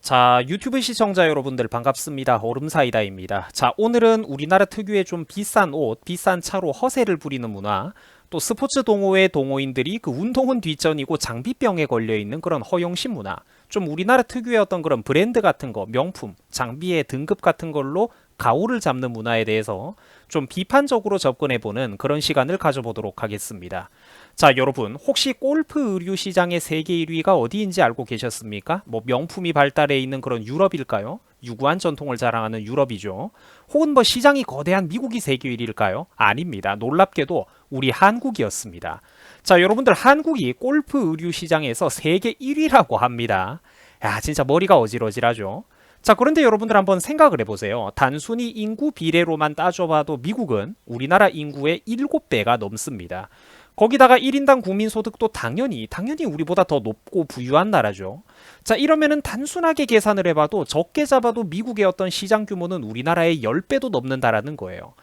자, 유튜브 시청자 여러분들 반갑습니다. 얼음사이다입니다. 자, 오늘은 우리나라 특유의 좀 비싼 옷, 비싼 차로 허세를 부리는 문화, 또 스포츠 동호회 동호인들이 그 운동은 뒷전이고 장비병에 걸려있는 그런 허영심 문화, 좀 우리나라 특유의 어떤 그런 브랜드 같은 거, 명품, 장비의 등급 같은 걸로 가오를 잡는 문화에 대해서 좀 비판적으로 접근해보는 그런 시간을 가져보도록 하겠습니다. 자, 여러분, 혹시 골프 의류 시장의 세계 1위가 어디인지 알고 계셨습니까? 뭐 명품이 발달해 있는 그런 유럽일까요? 유구한 전통을 자랑하는 유럽이죠. 혹은 뭐 시장이 거대한 미국이 세계 1위일까요? 아닙니다. 놀랍게도 우리 한국이었습니다. 자, 여러분들, 한국이 골프 의류 시장에서 세계 1위라고 합니다. 야, 진짜 머리가 어질어질하죠. 자, 그런데 여러분들 한번 생각을 해보세요. 단순히 인구 비례로만 따져봐도 미국은 우리나라 인구의 7배가 넘습니다. 거기다가 1인당 국민소득도 당연히 우리보다 더 높고 부유한 나라죠. 자, 이러면은 단순하게 계산을 해봐도 적게 잡아도 미국의 어떤 시장 규모는 우리나라의 10배도 넘는다라는 거예요.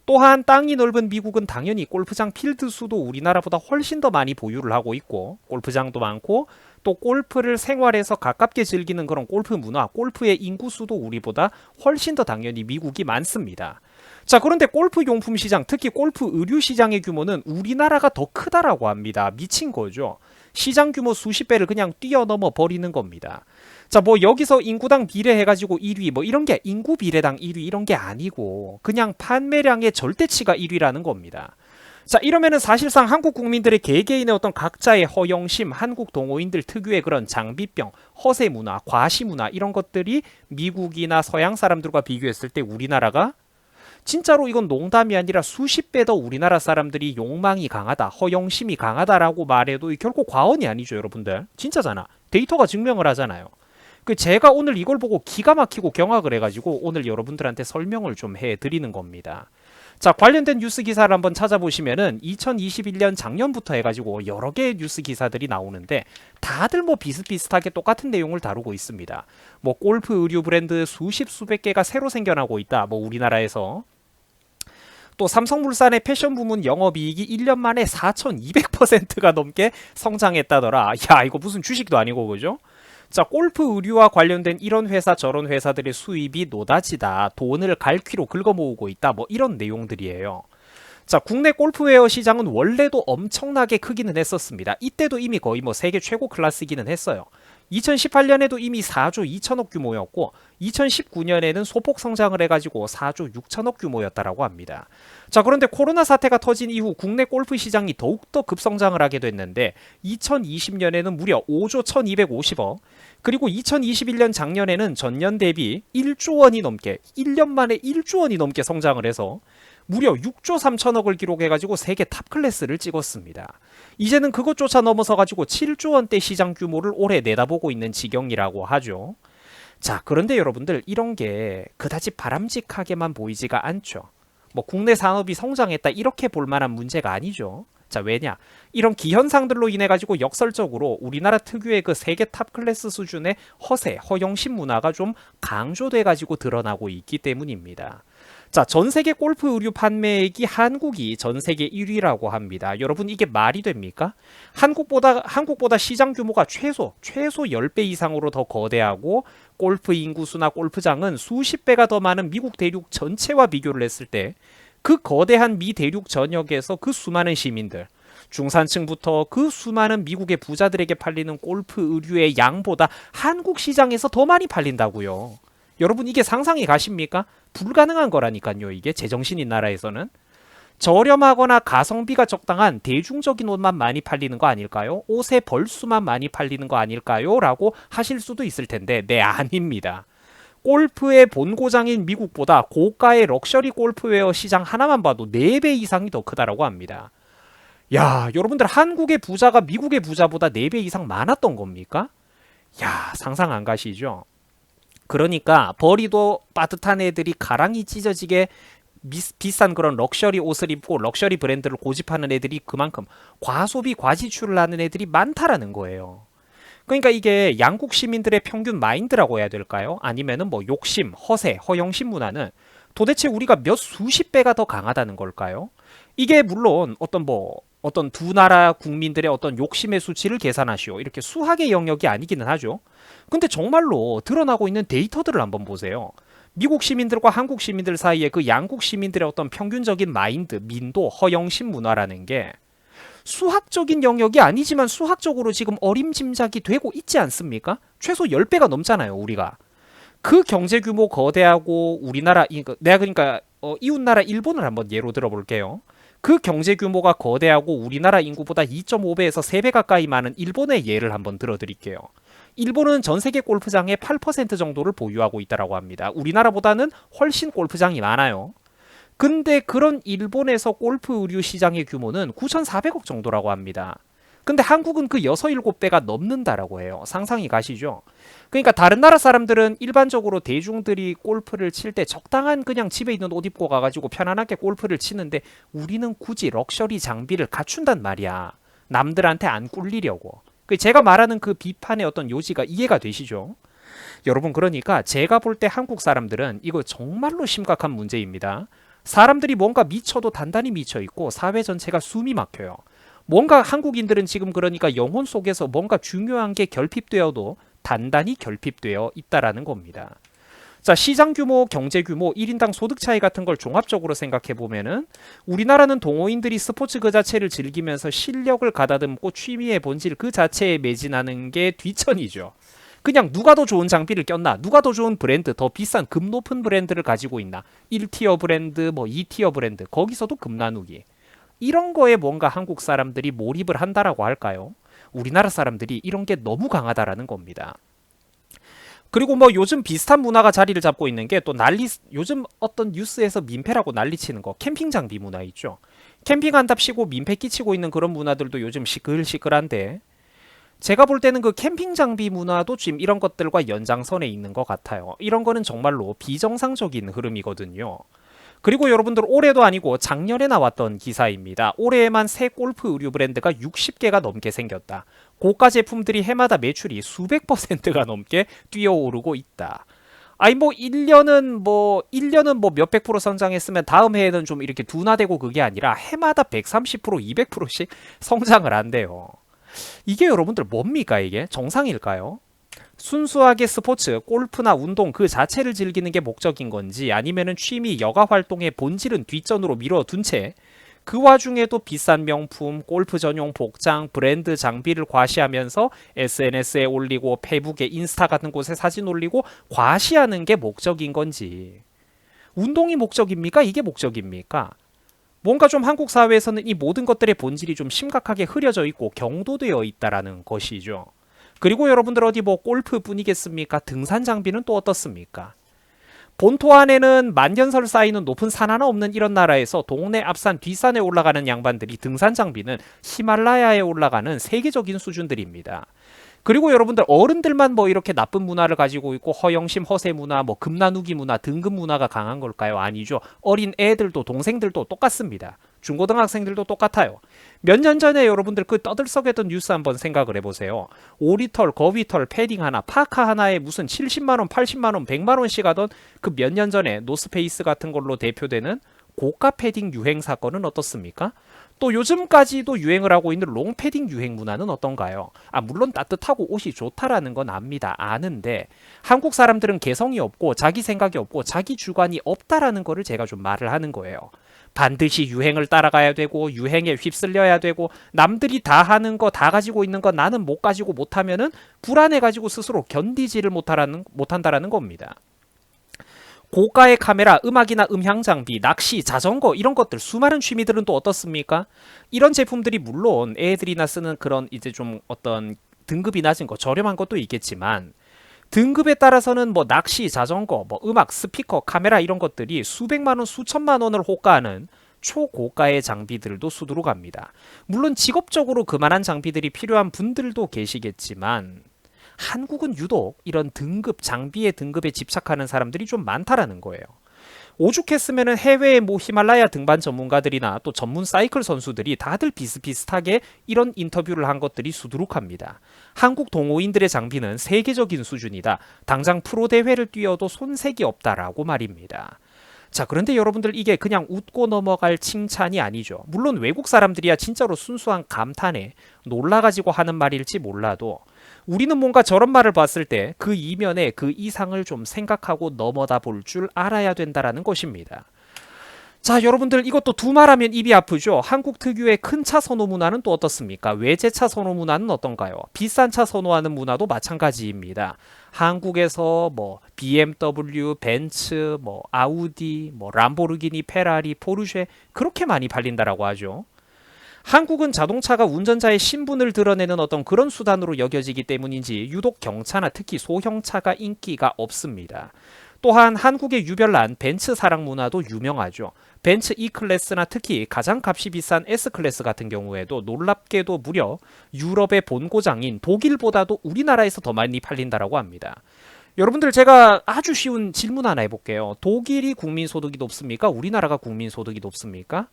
또한 땅이 넓은 미국은 당연히 골프장 필드 수도 우리나라보다 훨씬 더 많이 보유를 하고 있고, 골프장도 많고, 또 골프를 생활에서 가깝게 즐기는 그런 골프 문화, 골프의 인구 수도 우리보다 훨씬 더 당연히 미국이 많습니다. 자, 그런데 골프 용품 시장, 특히 골프 의류 시장의 규모는 우리나라가 더 크다라고 합니다. 미친 거죠. 시장 규모 수십 배를 그냥 뛰어넘어 버리는 겁니다. 자, 뭐 여기서 인구당 비례해가지고 1위 뭐 이런 게 인구 비례당 1위 이런 게 아니고 그냥 판매량의 절대치가 1위라는 겁니다. 자, 이러면은 사실상 한국 국민들의 개개인의 어떤 각자의 허영심, 한국 동호인들 특유의 그런 장비병, 허세 문화, 과시 문화 이런 것들이 미국이나 서양 사람들과 비교했을 때 우리나라가 진짜로 이건 농담이 아니라 수십 배 더 우리나라 사람들이 욕망이 강하다, 허영심이 강하다라고 말해도 결코 과언이 아니죠, 여러분들. 진짜잖아. 데이터가 증명을 하잖아요. 제가 오늘 이걸 보고 기가 막히고 경악을 해가지고 오늘 여러분들한테 설명을 좀 해드리는 겁니다. 자, 관련된 뉴스 기사를 한번 찾아보시면은 2021년 작년부터 해가지고 여러 개의 뉴스 기사들이 나오는데 다들 뭐 비슷비슷하게 똑같은 내용을 다루고 있습니다. 뭐 골프 의류 브랜드 수백 개가 새로 생겨나고 있다. 뭐 우리나라에서. 또 삼성물산의 패션 부문 영업이익이 1년 만에 4,200%가 넘게 성장했다더라. 야, 이거 무슨 주식도 아니고 그죠? 자, 골프 의류와 관련된 이런 회사 저런 회사들의 수입이 노다지다. 돈을 갈퀴로 긁어 모으고 있다. 뭐 이런 내용들이에요. 자, 국내 골프웨어 시장은 원래도 엄청나게 크기는 했었습니다. 이때도 이미 거의 뭐 세계 최고 클래스이기는 했어요. 2018년에도 이미 4조 2천억 규모였고 2019년에는 소폭 성장을 해가지고 4조 6천억 규모였다라고 합니다. 자, 그런데 코로나 사태가 터진 이후 국내 골프 시장이 더욱더 급성장을 하게 됐는데 2020년에는 무려 5조 1250억, 그리고 2021년 작년에는 전년 대비 1조 원이 넘게 1년 만에 1조 원이 넘게 성장을 해서 무려 6조 3천억을 기록해가지고 세계 탑 클래스를 찍었습니다. 이제는 그것조차 넘어서가지고 7조 원대 시장 규모를 올해 내다보고 있는 지경이라고 하죠. 자, 그런데 여러분들 이런 게 그다지 바람직하게만 보이지가 않죠. 뭐 국내 산업이 성장했다 이렇게 볼 만한 문제가 아니죠. 자, 왜냐? 이런 기현상들로 인해 가지고 역설적으로 우리나라 특유의 그 세계 탑 클래스 수준의 허세, 허영심 문화가 좀 강조돼 가지고 드러나고 있기 때문입니다. 자, 전 세계 골프 의류 판매액이 한국이 전 세계 1위라고 합니다. 여러분, 이게 말이 됩니까? 한국보다 시장 규모가 최소 10배 이상으로 더 거대하고 골프 인구수나 골프장은 수십 배가 더 많은 미국 대륙 전체와 비교를 했을 때 그 거대한 미 대륙 전역에서 그 수많은 시민들, 중산층부터 그 수많은 미국의 부자들에게 팔리는 골프 의류의 양보다 한국 시장에서 더 많이 팔린다고요. 여러분, 이게 상상이 가십니까? 불가능한 거라니까요. 이게 제정신인 나라에서는. 저렴하거나 가성비가 적당한 대중적인 옷만 많이 팔리는 거 아닐까요? 옷의 벌수만 많이 팔리는 거 아닐까요? 라고 하실 수도 있을 텐데 네, 아닙니다. 골프의 본고장인 미국보다 고가의 럭셔리 골프웨어 시장 하나만 봐도 4배 이상이 더 크다라고 합니다. 야, 여러분들, 한국의 부자가 미국의 부자보다 4배 이상 많았던 겁니까? 야, 상상 안 가시죠? 그러니까 벌이도 빠듯한 애들이 가랑이 찢어지게 비싼 그런 럭셔리 옷을 입고 럭셔리 브랜드를 고집하는 애들이 그만큼 과소비 과지출을 하는 애들이 많다라는 거예요. 그러니까 이게 양국 시민들의 평균 마인드라고 해야 될까요? 아니면은 뭐 욕심, 허세, 허영심 문화는 도대체 우리가 몇 수십 배가 더 강하다는 걸까요? 이게 물론 어떤 뭐 어떤 두 나라 국민들의 어떤 욕심의 수치를 계산하시오. 이렇게 수학의 영역이 아니기는 하죠. 근데 정말로 드러나고 있는 데이터들을 한번 보세요. 미국 시민들과 한국 시민들 사이에 그 양국 시민들의 어떤 평균적인 마인드, 민도, 허영심 문화라는 게 수학적인 영역이 아니지만 수학적으로 지금 어림짐작이 되고 있지 않습니까? 최소 10배가 넘잖아요, 우리가. 그 경제 규모 거대하고 우리나라, 내가 그러니까 이웃나라 일본을 한번 예로 들어볼게요. 그 경제 규모가 거대하고 우리나라 인구보다 2.5배에서 3배 가까이 많은 일본의 예를 한번 들어드릴게요. 일본은 전 세계 골프장의 8% 정도를 보유하고 있다고 합니다. 우리나라보다는 훨씬 골프장이 많아요. 근데 그런 일본에서 골프 의류 시장의 규모는 9,400억 정도라고 합니다. 근데 한국은 그 6, 7배가 넘는다라고 해요. 상상이 가시죠? 그러니까 다른 나라 사람들은 일반적으로 대중들이 골프를 칠 때 적당한 그냥 집에 있는 옷 입고 가가지고 편안하게 골프를 치는데 우리는 굳이 럭셔리 장비를 갖춘단 말이야. 남들한테 안 꿀리려고. 제가 말하는 그 비판의 어떤 요지가 이해가 되시죠? 여러분, 그러니까 제가 볼 때 한국 사람들은 이거 정말로 심각한 문제입니다. 사람들이 뭔가 미쳐도 단단히 미쳐 있고 사회 전체가 숨이 막혀요. 뭔가 한국인들은 지금 그러니까 영혼 속에서 뭔가 중요한 게 결핍되어도 단단히 결핍되어 있다라는 겁니다. 자, 시장 규모, 경제 규모, 1인당 소득 차이 같은 걸 종합적으로 생각해 보면은 우리나라는 동호인들이 스포츠 그 자체를 즐기면서 실력을 가다듬고 취미의 본질 그 자체에 매진하는 게 뒷전이죠. 그냥 누가 더 좋은 장비를 꼈나, 누가 더 좋은 브랜드, 더 비싼 급 높은 브랜드를 가지고 있나, 1티어 브랜드, 뭐 2티어 브랜드, 거기서도 급 나누기. 이런 거에 뭔가 한국 사람들이 몰입을 한다라고 할까요? 우리나라 사람들이 이런 게 너무 강하다라는 겁니다. 그리고 뭐 요즘 비슷한 문화가 자리를 잡고 있는 게 또 요즘 어떤 뉴스에서 민폐라고 난리치는 거, 캠핑 장비 문화 있죠. 캠핑한답시고 민폐 끼치고 있는 그런 문화들도 요즘 시끌시끌한데 제가 볼 때는 그 캠핑 장비 문화도 지금 이런 것들과 연장선에 있는 것 같아요. 이런 거는 정말로 비정상적인 흐름이거든요. 그리고 여러분들 올해도 아니고 작년에 나왔던 기사입니다. 올해에만 새 골프 의류 브랜드가 60개가 넘게 생겼다. 고가 제품들이 해마다 매출이 수백 %가 넘게 뛰어오르고 있다. 아니 뭐 1년은 뭐 몇백 프로 성장했으면 다음 해에는 좀 이렇게 둔화되고 그게 아니라 해마다 130%, 200%씩 성장을 한대요. 이게 여러분들 뭡니까 이게? 정상일까요? 순수하게 스포츠, 골프나 운동 그 자체를 즐기는 게 목적인 건지 아니면은 취미, 여가 활동의 본질은 뒷전으로 밀어둔 채 그 와중에도 비싼 명품, 골프 전용 복장, 브랜드 장비를 과시하면서 SNS에 올리고 페북에 인스타 같은 곳에 사진 올리고 과시하는 게 목적인 건지 운동이 목적입니까? 이게 목적입니까? 뭔가 좀 한국 사회에서는 이 모든 것들의 본질이 좀 심각하게 흐려져 있고 경도되어 있다라는 것이죠. 그리고 여러분들 어디 뭐 골프뿐이겠습니까? 등산 장비는 또 어떻습니까? 본토 안에는 만년설 쌓이는 높은 산 하나 없는 이런 나라에서 동네 앞산 뒷산에 올라가는 양반들이 등산 장비는 히말라야에 올라가는 세계적인 수준들입니다. 그리고 여러분들 어른들만 뭐 이렇게 나쁜 문화를 가지고 있고 허영심 허세 문화 뭐 금나누기 문화 등급 문화가 강한 걸까요? 아니죠. 어린 애들도 동생들도 똑같습니다. 중고등학생들도 똑같아요. 몇 년 전에 여러분들 그 떠들썩했던 뉴스 한번 생각을 해보세요. 오리털, 거위털, 패딩 하나, 파카 하나에 무슨 70만원, 80만원, 100만원씩 하던 그 몇 년 전에 노스페이스 같은 걸로 대표되는 고가 패딩 유행 사건은 어떻습니까? 또 요즘까지도 유행을 하고 있는 롱패딩 유행 문화는 어떤가요? 물론 따뜻하고 옷이 좋다라는 건 압니다. 아는데 한국 사람들은 개성이 없고 자기 생각이 없고 자기 주관이 없다라는 거를 제가 좀 말을 하는 거예요. 반드시 유행을 따라가야 되고 유행에 휩쓸려야 되고 남들이 다 하는 거 다 가지고 있는 거 나는 못 가지고 못하면은 불안해가지고 스스로 견디지를 못한다라는 겁니다. 고가의 카메라, 음악이나 음향 장비, 낚시, 자전거 이런 것들 수많은 취미들은 또 어떻습니까? 이런 제품들이 물론 애들이나 쓰는 그런 이제 좀 어떤 등급이 낮은 거 저렴한 것도 있겠지만 등급에 따라서는 뭐 낚시, 자전거, 뭐 음악, 스피커, 카메라 이런 것들이 수백만 원, 수천만 원을 호가하는 초고가의 장비들도 수두룩 합니다. 물론 직업적으로 그만한 장비들이 필요한 분들도 계시겠지만 한국은 유독 이런 등급, 장비의 등급에 집착하는 사람들이 좀 많다라는 거예요. 오죽했으면 해외의 뭐 히말라야 등반 전문가들이나 또 전문 사이클 선수들이 다들 비슷비슷하게 이런 인터뷰를 한 것들이 수두룩합니다. 한국 동호인들의 장비는 세계적인 수준이다. 당장 프로 대회를 뛰어도 손색이 없다라고 말입니다. 자, 그런데 여러분들 이게 그냥 웃고 넘어갈 칭찬이 아니죠. 물론 외국 사람들이야 진짜로 순수한 감탄에 놀라가지고 하는 말일지 몰라도 우리는 뭔가 저런 말을 봤을 때 그 이면에 그 이상을 좀 생각하고 넘어다 볼 줄 알아야 된다라는 것입니다. 자, 여러분들 이것도 두말하면 입이 아프죠. 한국 특유의 큰 차 선호 문화는 또 어떻습니까? 외제차 선호 문화는 어떤가요? 비싼 차 선호하는 문화도 마찬가지입니다. 한국에서 뭐 BMW, 벤츠, 뭐 아우디, 뭐 람보르기니, 페라리, 포르쉐 그렇게 많이 팔린다라고 하죠. 한국은 자동차가 운전자의 신분을 드러내는 어떤 그런 수단으로 여겨지기 때문인지 유독 경차나 특히 소형차가 인기가 없습니다. 또한 한국의 유별난 벤츠 사랑 문화도 유명하죠. 벤츠 E클래스나 특히 가장 값이 비싼 S클래스 같은 경우에도 놀랍게도 무려 유럽의 본고장인 독일보다도 우리나라에서 더 많이 팔린다라고 합니다. 여러분들 제가 아주 쉬운 질문 하나 해볼게요. 독일이 국민소득이 높습니까? 우리나라가 국민소득이 높습니까?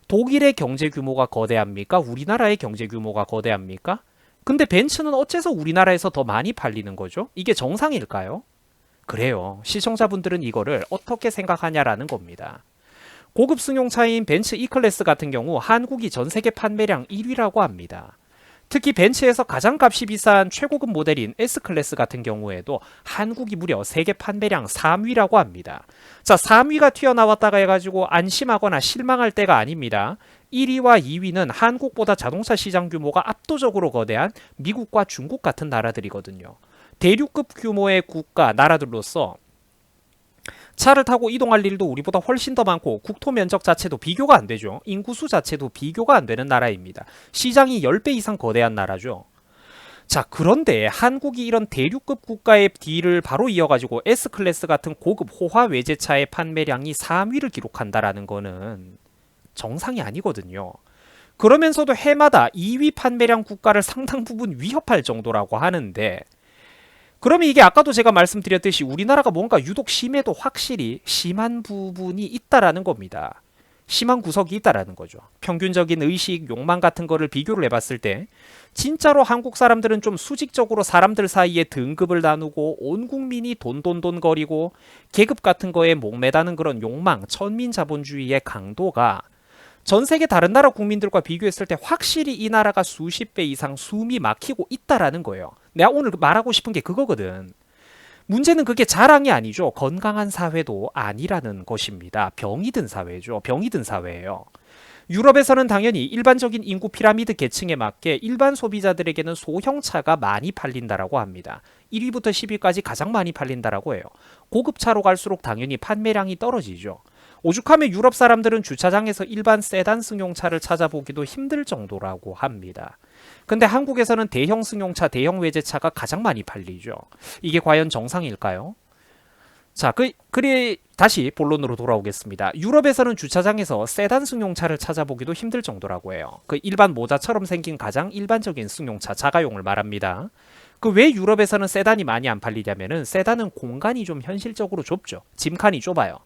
독일의 경제 규모가 거대합니까? 우리나라의 경제 규모가 거대합니까? 근데 벤츠는 어째서 우리나라에서 더 많이 팔리는 거죠? 이게 정상일까요? 그래요. 시청자분들은 이거를 어떻게 생각하냐라는 겁니다. 고급 승용차인 벤츠 E클래스 같은 경우 한국이 전 세계 판매량 1위라고 합니다. 특히 벤츠에서 가장 값이 비싼 최고급 모델인 S클래스 같은 경우에도 한국이 무려 세계 판매량 3위라고 합니다. 자, 3위가 튀어나왔다가 해가지고 안심하거나 실망할 때가 아닙니다. 1위와 2위는 한국보다 자동차 시장 규모가 압도적으로 거대한 미국과 중국 같은 나라들이거든요. 대륙급 규모의 국가, 나라들로서 차를 타고 이동할 일도 우리보다 훨씬 더 많고 국토 면적 자체도 비교가 안 되죠. 인구수 자체도 비교가 안 되는 나라입니다. 시장이 10배 이상 거대한 나라죠. 자, 그런데 한국이 이런 대륙급 국가의 뒤를 바로 이어가지고 S클래스 같은 고급 호화 외제차의 판매량이 3위를 기록한다라는 거는 정상이 아니거든요. 그러면서도 해마다 2위 판매량 국가를 상당 부분 위협할 정도라고 하는데 그러면 이게 아까도 제가 말씀드렸듯이 우리나라가 뭔가 유독 심해도 확실히 심한 부분이 있다라는 겁니다. 심한 구석이 있다라는 거죠. 평균적인 의식, 욕망 같은 거를 비교를 해봤을 때 진짜로 한국 사람들은 좀 수직적으로 사람들 사이에 등급을 나누고 온 국민이 돈돈돈거리고 계급 같은 거에 목매다는 그런 욕망, 천민자본주의의 강도가 전 세계 다른 나라 국민들과 비교했을 때 확실히 이 나라가 수십 배 이상 숨이 막히고 있다라는 거예요. 내가 오늘 말하고 싶은 게 그거거든. 문제는 그게 자랑이 아니죠. 건강한 사회도 아니라는 것입니다. 병이 든 사회죠. 병이 든 사회예요. 유럽에서는 당연히 일반적인 인구 피라미드 계층에 맞게 일반 소비자들에게는 소형차가 많이 팔린다라고 합니다. 1위부터 10위까지 가장 많이 팔린다라고 해요. 고급차로 갈수록 당연히 판매량이 떨어지죠. 오죽하면 유럽 사람들은 주차장에서 일반 세단 승용차를 찾아보기도 힘들 정도라고 합니다. 근데 한국에서는 대형 승용차, 대형 외제차가 가장 많이 팔리죠. 이게 과연 정상일까요? 자, 그래 다시 본론으로 돌아오겠습니다. 유럽에서는 주차장에서 세단 승용차를 찾아보기도 힘들 정도라고 해요. 그 일반 모자처럼 생긴 가장 일반적인 승용차, 자가용을 말합니다. 그 왜 유럽에서는 세단이 많이 안 팔리냐면은 세단은 공간이 좀 현실적으로 좁죠. 짐칸이 좁아요.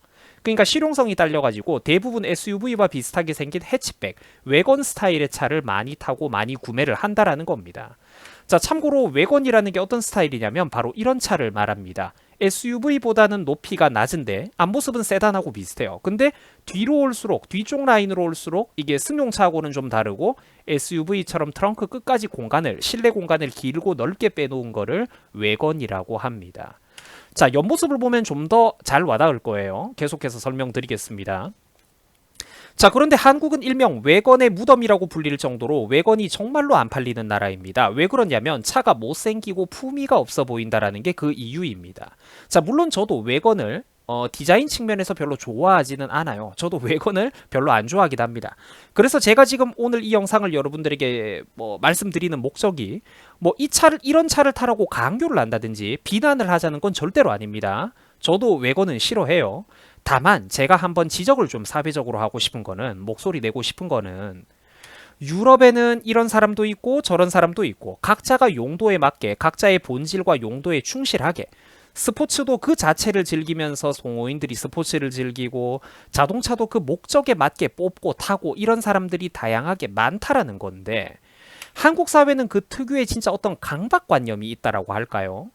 그러니까 실용성이 딸려가지고 대부분 SUV와 비슷하게 생긴 해치백, 외건 스타일의 차를 많이 타고 많이 구매를 한다라는 겁니다. 자, 참고로 외건이라는 게 어떤 스타일이냐면 바로 이런 차를 말합니다. SUV보다는 높이가 낮은데 앞모습은 세단하고 비슷해요. 근데 뒤로 올수록, 뒤쪽 라인으로 올수록 이게 승용차하고는 좀 다르고 SUV처럼 트렁크 끝까지 공간을, 실내 공간을 길고 넓게 빼놓은 거를 외건이라고 합니다. 자, 옆모습을 보면 좀 더 잘 와닿을 거예요. 계속해서 설명드리겠습니다. 자, 그런데 한국은 일명 외건의 무덤이라고 불릴 정도로 외건이 정말로 안 팔리는 나라입니다. 왜 그러냐면 차가 못생기고 품위가 없어 보인다라는 게 그 이유입니다. 자, 물론 저도 외건을 디자인 측면에서 별로 좋아하지는 않아요. 저도 외건을 별로 안 좋아하긴 합니다. 그래서 제가 지금 오늘 이 영상을 여러분들에게 말씀드리는 목적이 이런 차를 타라고 강요를 한다든지 비난을 하자는 건 절대로 아닙니다. 저도 외건은 싫어해요. 다만 제가 한번 지적을 좀 사회적으로 하고 싶은 거는, 목소리 내고 싶은 거는, 유럽에는 이런 사람도 있고 저런 사람도 있고 각자가 용도에 맞게 각자의 본질과 용도에 충실하게 스포츠도 그 자체를 즐기면서 동호인들이 스포츠를 즐기고 자동차도 그 목적에 맞게 뽑고 타고 이런 사람들이 다양하게 많다라는 건데 한국 사회는 그 특유의 진짜 어떤 강박관념이 있다라고 할까요?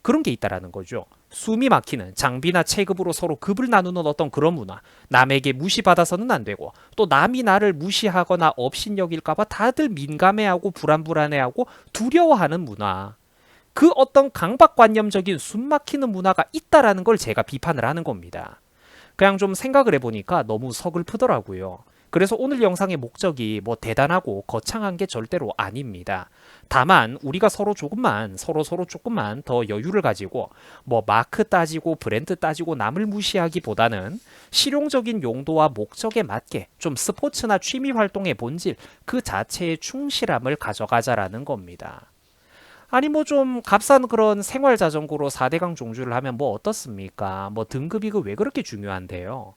그런 게 있다라는 거죠. 숨이 막히는 장비나 체급으로 서로 급을 나누는 어떤 그런 문화, 남에게 무시받아서는 안 되고 또 남이 나를 무시하거나 업신여길까봐 다들 민감해하고 불안불안해하고 두려워하는 문화, 그 어떤 강박관념적인 숨 막히는 문화가 있다라는 걸 제가 비판을 하는 겁니다. 그냥 좀 생각을 해보니까 너무 서글프더라고요. 그래서 오늘 영상의 목적이 뭐 대단하고 거창한 게 절대로 아닙니다. 다만 우리가 서로 조금만 더 여유를 가지고 뭐 마크 따지고 브랜드 따지고 남을 무시하기보다는 실용적인 용도와 목적에 맞게 좀 스포츠나 취미 활동의 본질 그 자체의 충실함을 가져가자라는 겁니다. 아니 뭐 좀 값싼 그런 생활 자전거로 4대강 종주를 하면 뭐 어떻습니까? 뭐 등급이 그 왜 그렇게 중요한데요?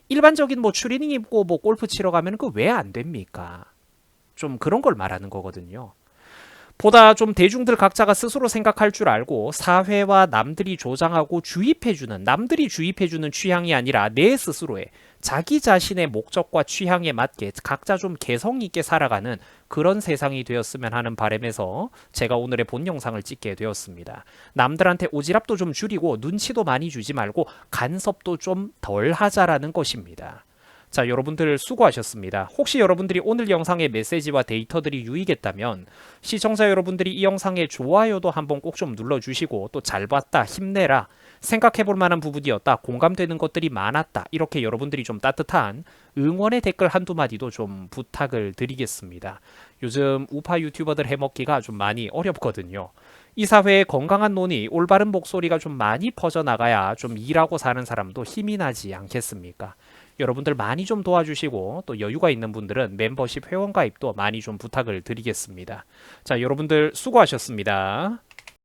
일반적인 뭐 추리닝 입고 뭐 골프 치러 가면 그 왜 안 됩니까? 좀 그런 걸 말하는 거거든요. 보다 좀 대중들 각자가 스스로 생각할 줄 알고 사회와 남들이 조장하고 남들이 주입해주는 취향이 아니라 내 스스로의 자기 자신의 목적과 취향에 맞게 각자 좀 개성 있게 살아가는 그런 세상이 되었으면 하는 바람에서 제가 오늘의 본 영상을 찍게 되었습니다. 남들한테 오지랖도 좀 줄이고 눈치도 많이 주지 말고 간섭도 좀 덜 하자라는 것입니다. 자, 여러분들 수고하셨습니다. 혹시 여러분들이 오늘 영상의 메시지와 데이터들이 유익했다면 시청자 여러분들이 이 영상에 좋아요도 한번 꼭 좀 눌러주시고 또 잘 봤다, 힘내라, 생각해볼 만한 부분이었다, 공감되는 것들이 많았다, 이렇게 여러분들이 좀 따뜻한 응원의 댓글 한두 마디도 좀 부탁을 드리겠습니다. 요즘 우파 유튜버들 해먹기가 좀 많이 어렵거든요. 이 사회에 건강한 논의, 올바른 목소리가 좀 많이 퍼져나가야 좀 일하고 사는 사람도 힘이 나지 않겠습니까? 여러분들 많이 좀 도와주시고 또 여유가 있는 분들은 멤버십 회원 가입도 많이 좀 부탁을 드리겠습니다. 자, 여러분들 수고하셨습니다.